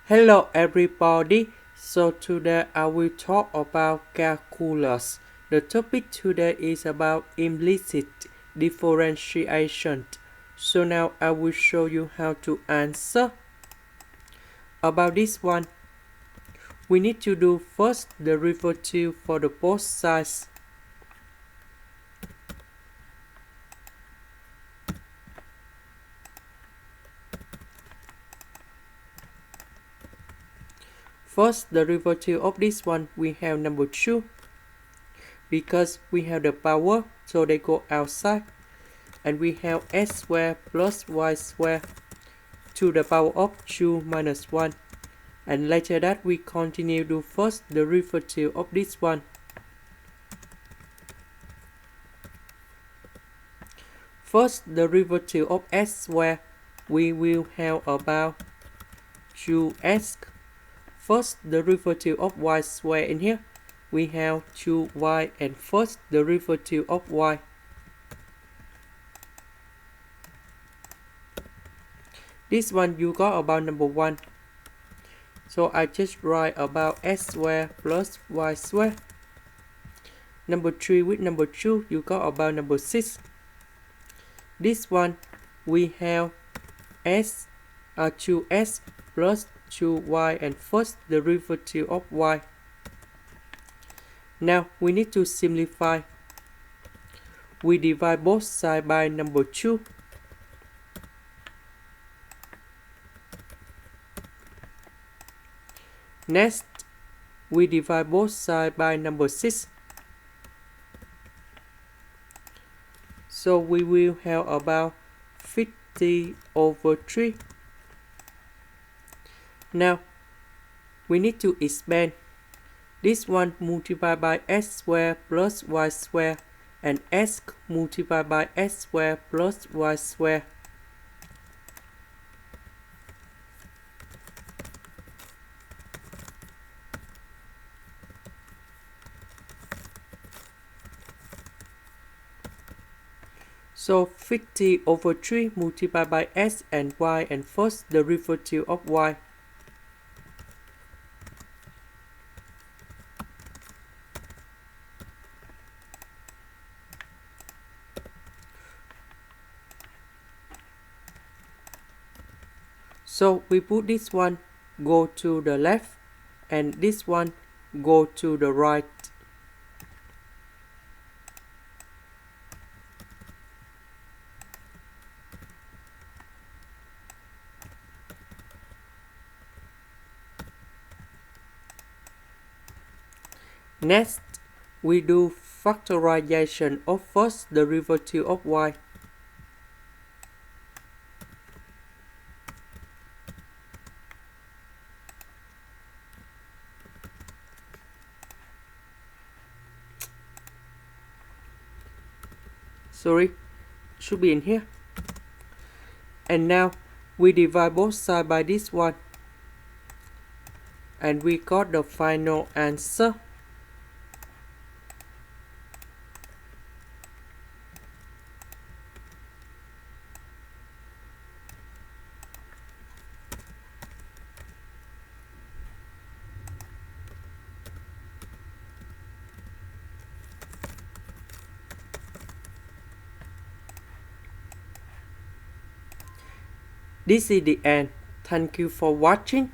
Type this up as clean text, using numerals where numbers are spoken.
Hello everybody, so today I will talk about calculus. The topic today is about implicit differentiation. So now I will show you how to answer. About this one, we need to do first derivative for the both sides. First derivative of this one, we have number 2. Because we have the power, so they go outside. And we have s squared plus y squared to the power of 2 minus 1. And later that we continue to first derivative of this one. First derivative of s squared, we will have about 2s. First derivative of y squared in here, we have 2y, and first derivative of y. This one you got about number 1. So I just write about s squared plus y squared. Number 3 with number 2, you got about number 6. This one we have 2s plus 2y and first derivative of y. Now we need to simplify. We divide both sides by number 2. Next, we divide both sides by number 6. So we will have about 50 over 3. Now, we need to expand. This one multiplied by s squared plus y squared, and s multiplied by s squared plus y squared. So 50 over 3 multiplied by s and y and first derivative of y. So we put this one go to the left and this one go to the right. Next, we do factorization of first derivative of y. Sorry, should be in here. And now we divide both sides by this one. And we got the final answer. This is the end. Thank you for watching.